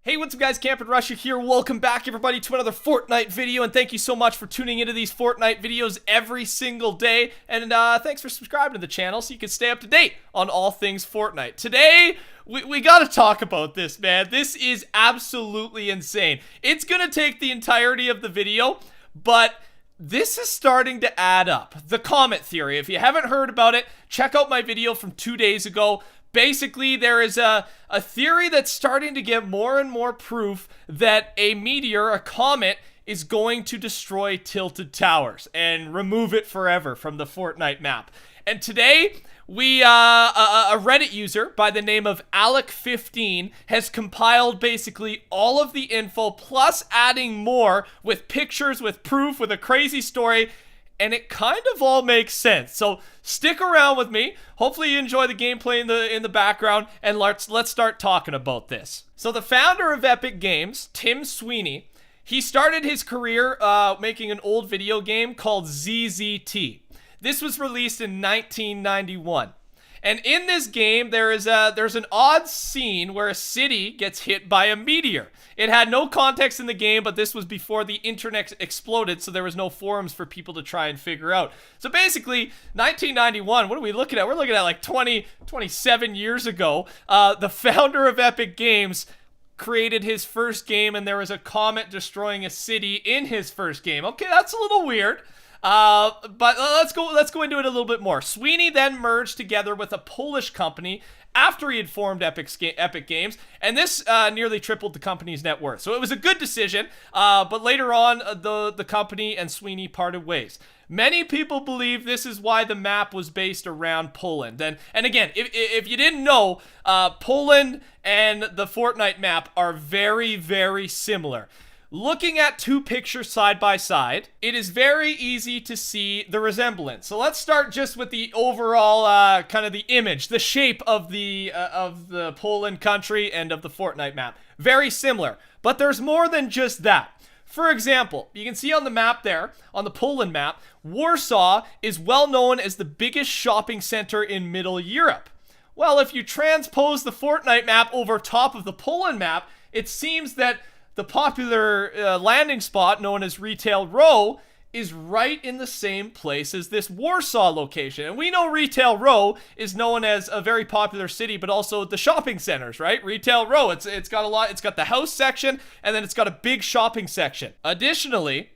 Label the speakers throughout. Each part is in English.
Speaker 1: Hey, what's up guys, TheCampingRusher here. Welcome back everybody to another Fortnite video, and thank you so much for tuning into these Fortnite videos every single day. And thanks for subscribing to the channel so you can stay up to date on all things Fortnite. Today, we gotta talk about this, man. This is absolutely insane. It's gonna take the entirety of the video, but this is starting to add up. The Comet Theory. If you haven't heard about it, check out my video from 2 days ago. Basically, there is a theory that's starting to get more and more proof that a meteor, a comet, is going to destroy Tilted Towers and remove it forever from the Fortnite map. And today, a Reddit user by the name of Alec15 has compiled basically all of the info, plus adding more with pictures, with proof, with a crazy story. And it kind of all makes sense. So stick around with me. Hopefully you enjoy the gameplay in the background, and let's start talking about this. So the founder of Epic Games, Tim Sweeney, he started his career making an old video game called ZZT. This was released in 1991. And in this game, there's an odd scene where a city gets hit by a meteor. It had no context in the game, but this was before the internet exploded, so there was no forums for people to try and figure out. So basically, 1991, what are we looking at? We're looking at like 27 years ago. The founder of Epic Games created his first game, and there was a comet destroying a city in his first game. Okay, that's a little weird. But let's go into it a little bit more. Sweeney then merged together with a Polish company after he had formed Epic Games, and this nearly tripled the company's net worth. So it was a good decision, but later on, the company and Sweeney parted ways. Many people believe this is why the map was based around Poland. And again, if you didn't know, Poland and the Fortnite map are very, very similar. Looking at two pictures side by side, it is very easy to see the resemblance. So let's start just with the overall kind of the image, the shape of the Poland country and of the Fortnite map. Very similar, but there's more than just that. For example, you can see on the map there, on the Poland map, Warsaw is well known as the biggest shopping center in Middle Europe. Well, if you transpose the Fortnite map over top of the Poland map, it seems that the popular landing spot known as Retail Row is right in the same place as this Warsaw location. And we know Retail Row is known as a very popular city, but also the shopping centers, right? Retail Row, it's got a lot, it's got the house section, and then it's got a big shopping section. Additionally,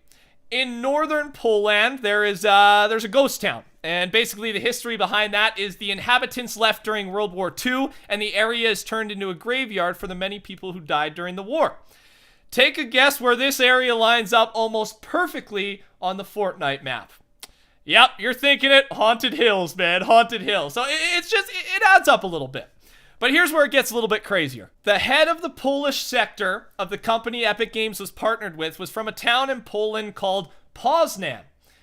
Speaker 1: in northern Poland, there's a ghost town. And basically the history behind that is the inhabitants left during World War II, and the area is turned into a graveyard for the many people who died during the war. Take a guess where this area lines up almost perfectly on the Fortnite map. Yep, you're thinking it. Haunted Hills, man. Haunted Hills. So it adds up a little bit. But here's where it gets a little bit crazier. The head of the Polish sector of the company Epic Games was partnered with was from a town in Poland called Poznan.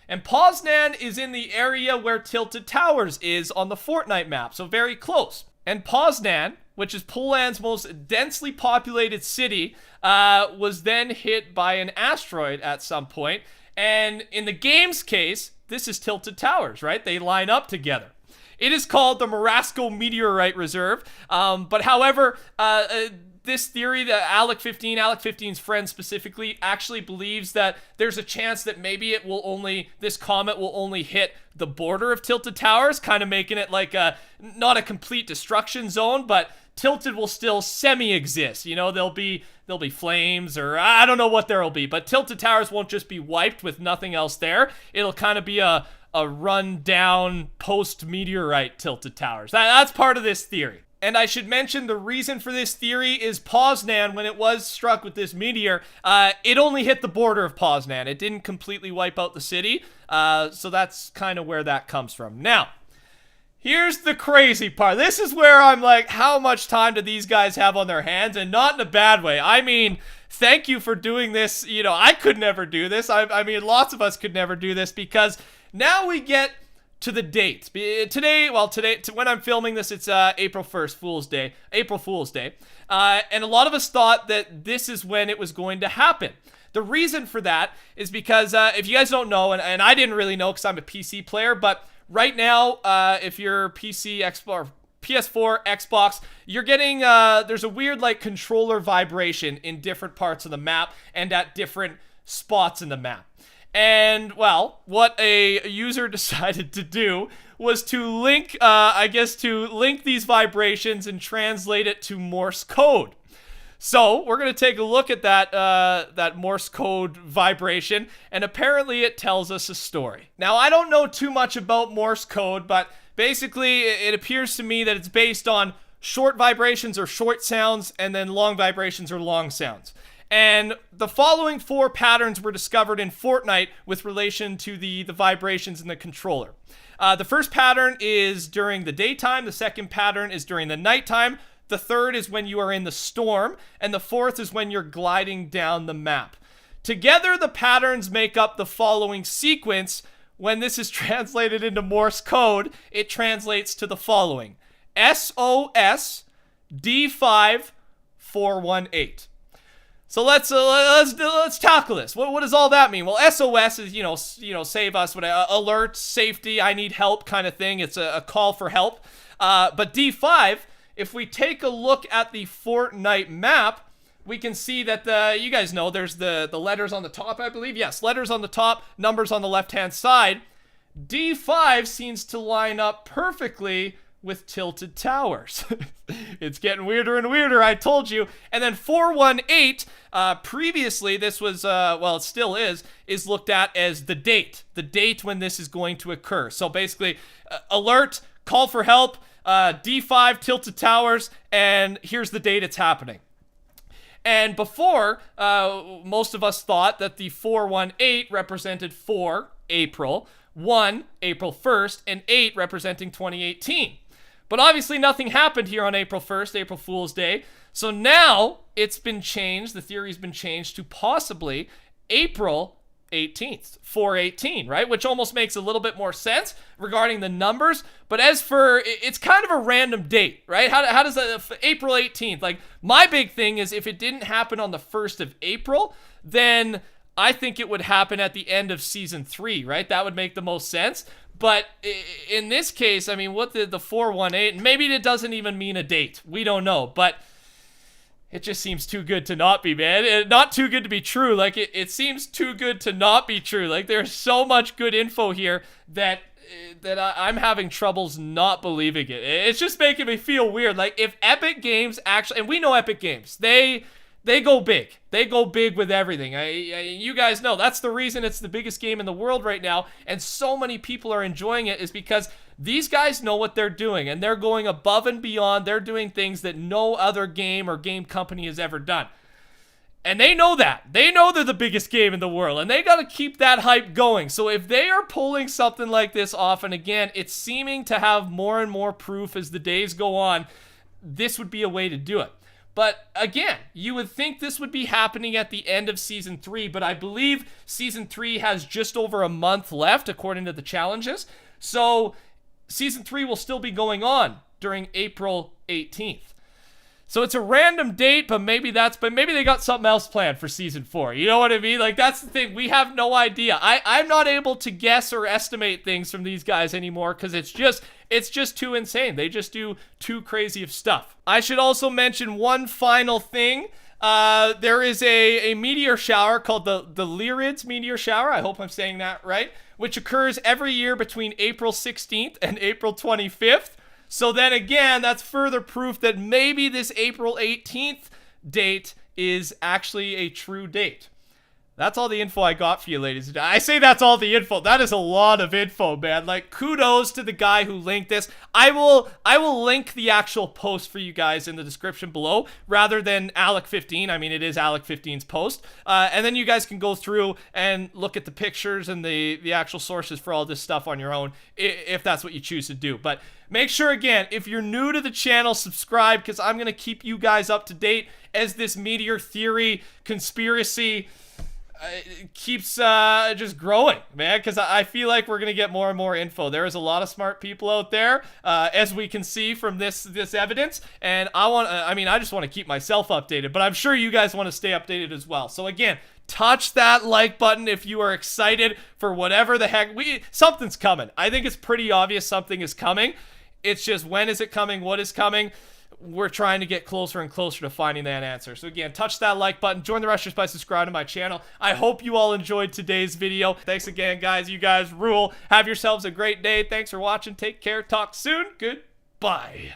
Speaker 1: And Poznan is in the area where Tilted Towers is on the Fortnite map, so very close. And Poznan, which is Poland's most densely populated city, was then hit by an asteroid at some point. And in the game's case, this is Tilted Towers, right? They line up together. It is called the Morasco Meteorite Reserve. But however, this theory that Alec15's friend specifically, actually believes that there's a chance that maybe this comet will only hit the border of Tilted Towers, kind of making it like not a complete destruction zone, but Tilted will still semi-exist. You know, there'll be flames, or I don't know what there'll be, but Tilted Towers won't just be wiped with nothing else there. It'll kind of be a run-down post-meteorite Tilted Towers. That's part of this theory. And I should mention the reason for this theory is Poznan, when it was struck with this meteor, it only hit the border of Poznan. It didn't completely wipe out the city, so that's kind of where that comes from. Now, here's the crazy part. This is where I'm like, how much time do these guys have on their hands? And not in a bad way. I mean, thank you for doing this. You know, I could never do this. I mean, lots of us could never do this, because now we get to the date. Today, when I'm filming this, it's April 1st, April Fool's Day. And a lot of us thought that this is when it was going to happen. The reason for that is because, if you guys don't know, and I didn't really know because I'm a PC player, but right now, if you're PC Explorer, PS4, Xbox, you're getting, there's a weird, like, controller vibration in different parts of the map and at different spots in the map. And, well, what a user decided to do was to link, to link these vibrations and translate it to Morse code. So, we're going to take a look at that Morse code vibration, and apparently it tells us a story. Now, I don't know too much about Morse code, but basically, it appears to me that it's based on short vibrations or short sounds, and then long vibrations or long sounds. And the following 4 patterns were discovered in Fortnite with relation to the vibrations in the controller. The first pattern is during the daytime, the second pattern is during the nighttime, the third is when you are in the storm, and the fourth is when you're gliding down the map. Together, the patterns make up the following sequence. When this is translated into Morse code, it translates to the following: SOS D5 418. So let's tackle this. What does all that mean? Well, SOS is save us, alert, safety, I need help kind of thing. It's a call for help. But D5, if we take a look at the Fortnite map, we can see that you guys know there's the letters on the top, I believe. Yes, letters on the top, numbers on the left-hand side. D5 seems to line up perfectly with Tilted Towers. It's getting weirder and weirder, I told you. And then 418, previously this was, it still is looked at as the date when this is going to occur. So basically, alert, call for help, D5, Tilted Towers, and here's the date it's happening. And before, most of us thought that the 418 represented 4, April, 1, April 1st, and 8 representing 2018. But obviously nothing happened here on April 1st, April Fool's Day. So now it's been changed, the theory's been changed to possibly April 18th, 418, right? Which almost makes a little bit more sense regarding the numbers. But as for, it's kind of a random date, right? How does April 18th? Like, my big thing is if it didn't happen on the 1st of April, then I think it would happen at the end of Season 3, right? That would make the most sense. But in this case, I mean, what the 418, maybe it doesn't even mean a date. We don't know, but it just seems too good to not be, man. Not too good to be true. Like, it seems too good to not be true. Like, there's so much good info here that I'm having troubles not believing it. It's just making me feel weird. Like, if Epic Games actually, and we know Epic Games, they go big. They go big with everything. You guys know that's the reason it's the biggest game in the world right now, and so many people are enjoying it is because these guys know what they're doing, and they're going above and beyond. They're doing things that no other game or game company has ever done. And they know that. They know they're the biggest game in the world, and they got to keep that hype going. So if they are pulling something like this off, and again, it's seeming to have more and more proof as the days go on, this would be a way to do it. But again, you would think this would be happening at the end of Season 3, but I believe Season 3 has just over a month left, according to the challenges. So Season 3 will still be going on during April 18th. So it's a random date, but maybe they got something else planned for Season 4. You know what I mean? Like, that's the thing. We have no idea. I'm not able to guess or estimate things from these guys anymore because it's just too insane. They just do too crazy of stuff. I should also mention one final thing. There is a meteor shower called the Lyrids meteor shower. I hope I'm saying that right, which occurs every year between April 16th and April 25th. So then again, that's further proof that maybe this April 18th date is actually a true date. That's all the info I got for you, ladies. I say that's all the info. That is a lot of info, man. Like, kudos to the guy who linked this. I will link the actual post for you guys in the description below, rather than Alec15. I mean, it is Alec15's post. And then you guys can go through and look at the pictures and the actual sources for all this stuff on your own, if that's what you choose to do. But make sure, again, if you're new to the channel, subscribe, because I'm going to keep you guys up to date as this Meteor Theory conspiracy keeps just growing, man, because I feel like we're gonna get more and more info. There is a lot of smart people out there, as we can see from this evidence, and I just want to keep myself updated, but I'm sure you guys want to stay updated as well. So again, touch that like button if you are excited for whatever the heck something's coming. I think it's pretty obvious something is coming. It's just, when is it coming? What is coming? We're trying to get closer and closer to finding that answer. So again, touch that like button, join the Rushers by subscribing to my channel. I hope you all enjoyed today's video. Thanks again, guys. You guys rule. Have yourselves a great day. Thanks for watching. Take care. Talk soon. Goodbye.